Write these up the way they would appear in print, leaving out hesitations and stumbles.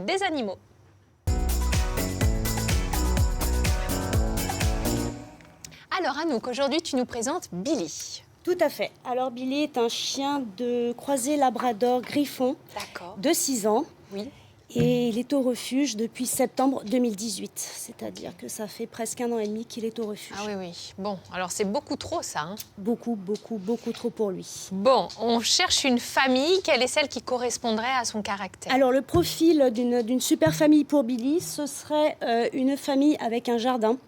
des animaux. Alors Anouk, aujourd'hui tu nous présentes Billy. Tout à fait. Alors Billy est un chien de croisé labrador griffon D'accord. de 6 ans. Oui. Et il est au refuge depuis septembre 2018. C'est-à-dire que ça fait presque 1 an et demi qu'il est au refuge. Ah oui, oui. Bon, alors c'est beaucoup trop ça. Hein. Beaucoup trop pour lui. Bon, on cherche une famille. Quelle est celle qui correspondrait à son caractère? Alors le profil d'une super famille pour Billy, ce serait une famille avec un jardin.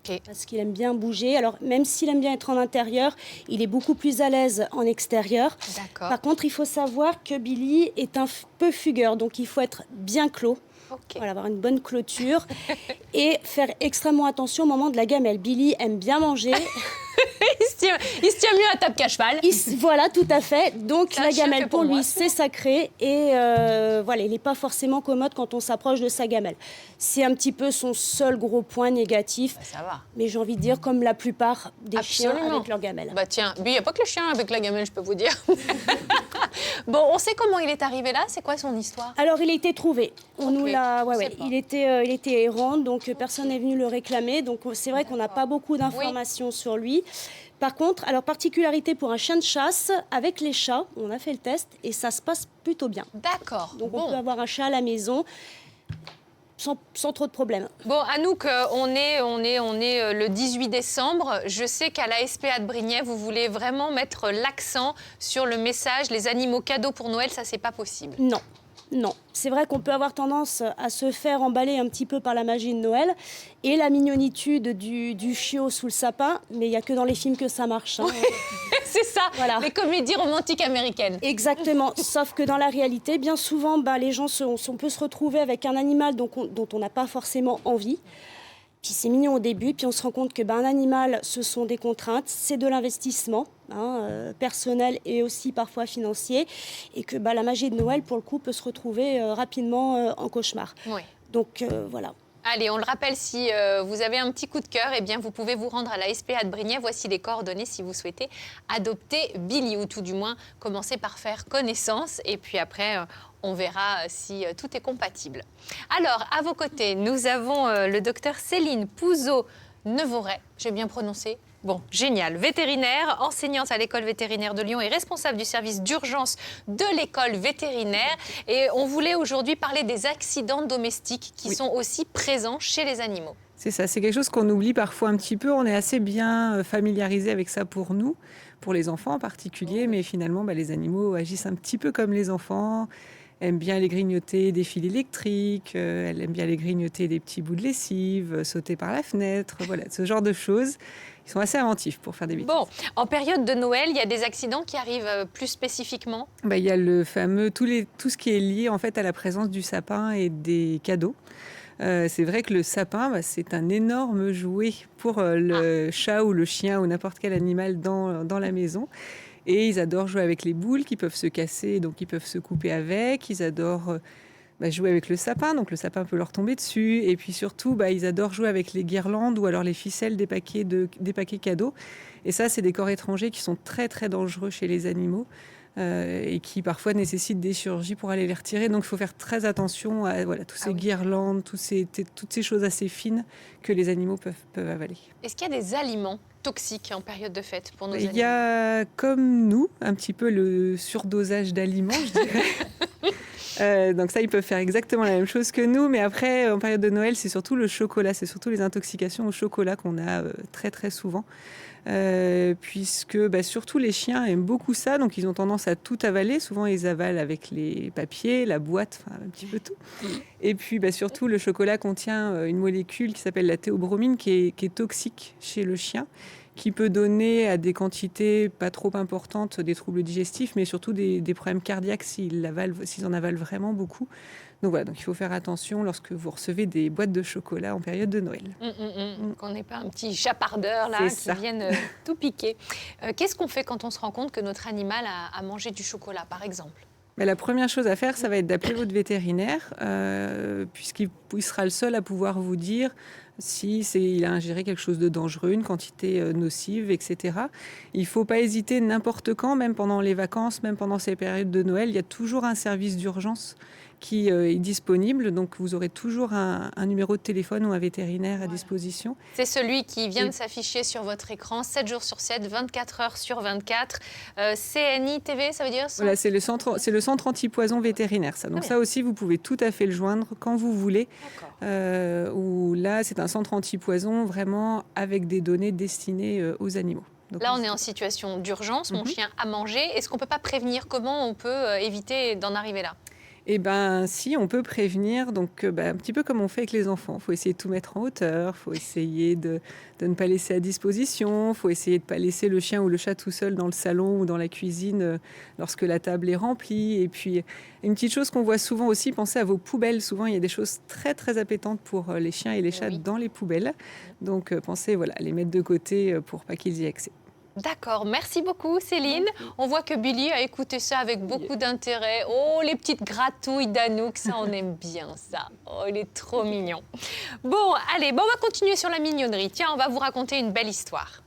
Okay. Parce qu'il aime bien bouger. Alors, même s'il aime bien être en intérieur, il est beaucoup plus à l'aise en extérieur. D'accord. Par contre, il faut savoir que Billy est un peu fugueur, donc il faut être bien clos. Okay. Voilà, avoir une bonne clôture et faire extrêmement attention au moment de la gamelle. Billy aime bien manger. il se tient mieux à table qu'à cheval. Voilà, tout à fait. Donc c'est la gamelle pour lui, moi. c'est sacré. Et voilà, il n'est pas forcément commode quand on s'approche de sa gamelle. C'est un petit peu son seul gros point négatif. Bah, ça va. Mais j'ai envie de dire comme la plupart des chiens avec leur gamelle. Bah tiens, il n'y a pas que le chien avec la gamelle, je peux vous dire. Bon, on sait comment il est arrivé là. C'est quoi son histoire? Alors, il a été trouvé. On nous l'a. Ouais. Il était errant, donc personne n'est venu le réclamer. Donc, c'est vrai qu'on n'a pas beaucoup d'informations sur lui. Par contre, alors particularité pour un chien de chasse, avec les chats, on a fait le test et ça se passe plutôt bien. D'accord. Donc, on peut avoir un chat à la maison. Sans trop de problèmes. Bon, Anouk, on est le 18 décembre. Je sais qu'à la SPA de Brignais, vous voulez vraiment mettre l'accent sur le message « Les animaux cadeaux pour Noël », ça, c'est pas possible. Non. C'est vrai qu'on peut avoir tendance à se faire emballer un petit peu par la magie de Noël et la mignonitude du chiot sous le sapin, mais il n'y a que dans les films que ça marche. Hein. C'est ça, voilà. Les comédies romantiques américaines. Exactement, sauf que dans la réalité, bien souvent, les gens, on peut se retrouver avec un animal dont on n'a pas forcément envie. Puis c'est mignon au début, puis on se rend compte que un animal, ce sont des contraintes, c'est de l'investissement personnel et aussi parfois financier, et que la magie de Noël, pour le coup, peut se retrouver rapidement en cauchemar. Oui. Donc voilà. Allez, on le rappelle, si vous avez un petit coup de cœur, eh bien, vous pouvez vous rendre à la SPA de Brignais. Voici les coordonnées si vous souhaitez adopter Billy, ou tout du moins commencer par faire connaissance. Et puis après, on verra si tout est compatible. Alors, à vos côtés, nous avons le docteur Céline Pouzeau-Nevoret. J'ai bien prononcé? Bon, génial. Vétérinaire, enseignante à l'école vétérinaire de Lyon et responsable du service d'urgence de l'école vétérinaire. Et on voulait aujourd'hui parler des accidents domestiques qui sont aussi présents chez les animaux. C'est ça, c'est quelque chose qu'on oublie parfois un petit peu. On est assez bien familiarisé avec ça pour nous, pour les enfants en particulier. Mais finalement, les animaux agissent un petit peu comme les enfants. Aiment bien les grignoter des fils électriques, elle aime bien les grignoter des petits bouts de lessive, sauter par la fenêtre, voilà, ce genre de choses. Ils sont assez inventifs pour faire des bêtises. Bon, en période de Noël, il y a des accidents qui arrivent plus spécifiquement? Il y a le fameux, tout ce qui est lié en fait à la présence du sapin et des cadeaux. C'est vrai que le sapin, c'est un énorme jouet pour le chat ou le chien ou n'importe quel animal dans la maison. Et ils adorent jouer avec les boules qui peuvent se casser, donc ils peuvent se couper avec. Ils adorent jouer avec le sapin, donc le sapin peut leur tomber dessus. Et puis surtout, ils adorent jouer avec les guirlandes ou alors les ficelles des paquets cadeaux. Et ça, c'est des corps étrangers qui sont très très dangereux chez les animaux et qui parfois nécessitent des chirurgies pour aller les retirer. Donc il faut faire très attention à tous ces guirlandes, toutes ces choses assez fines que les animaux peuvent avaler. Est-ce qu'il y a des aliments toxiques en période de fête pour nos animaux? Il y a, comme nous, un petit peu le surdosage d'aliments, je dirais. Donc ça, ils peuvent faire exactement la même chose que nous. Mais après, en période de Noël, c'est surtout le chocolat. C'est surtout les intoxications au chocolat qu'on a très, très souvent. Puisque surtout les chiens aiment beaucoup ça. Donc, ils ont tendance à tout avaler. Souvent, ils avalent avec les papiers, la boîte, un petit peu tout. Et puis, surtout, le chocolat contient une molécule qui s'appelle la théobromine qui est toxique chez le chien, qui peut donner à des quantités pas trop importantes des troubles digestifs, mais surtout des problèmes cardiaques s'ils en avalent vraiment beaucoup. Donc voilà, il faut faire attention lorsque vous recevez des boîtes de chocolat en période de Noël. Qu'on n'ait pas un petit chapardeur là qui vienne tout piquer. Qu'est-ce qu'on fait quand on se rend compte que notre animal a mangé du chocolat, par exemple? La première chose à faire, ça va être d'appeler votre vétérinaire, puisqu'il sera le seul à pouvoir vous dire il a ingéré quelque chose de dangereux, une quantité nocive, etc. Il ne faut pas hésiter n'importe quand, même pendant les vacances, même pendant ces périodes de Noël. Il y a toujours un service d'urgence qui est disponible. Donc, vous aurez toujours un numéro de téléphone ou un vétérinaire à disposition. C'est celui qui vient de s'afficher sur votre écran, 7 jours sur 7, 24 heures sur 24. CNI-TV, ça veut dire ça? Voilà, c'est le centre antipoison vétérinaire, ça. Donc ça aussi, vous pouvez tout à fait le joindre quand vous voulez. Où là, c'est un centre antipoison vraiment avec des données destinées aux animaux. Donc, là, on est en situation d'urgence, mon chien a mangé. Est-ce qu'on ne peut pas prévenir? Comment on peut éviter d'en arriver là? Eh bien, si, on peut prévenir, donc un petit peu comme on fait avec les enfants. Il faut essayer de tout mettre en hauteur, il faut essayer de ne pas laisser à disposition, il faut essayer de ne pas laisser le chien ou le chat tout seul dans le salon ou dans la cuisine lorsque la table est remplie. Et puis, une petite chose qu'on voit souvent aussi, pensez à vos poubelles. Souvent, il y a des choses très, très appétantes pour les chiens et les chats dans les poubelles. Donc, pensez à les mettre de côté pour pas qu'ils y aient accès. D'accord, merci beaucoup Céline. On voit que Billy a écouté ça avec beaucoup d'intérêt. Oh, les petites gratouilles d'Anouk, ça on aime bien ça. Oh, il est trop mignon. Bon, allez, on va continuer sur la mignonnerie. Tiens, on va vous raconter une belle histoire.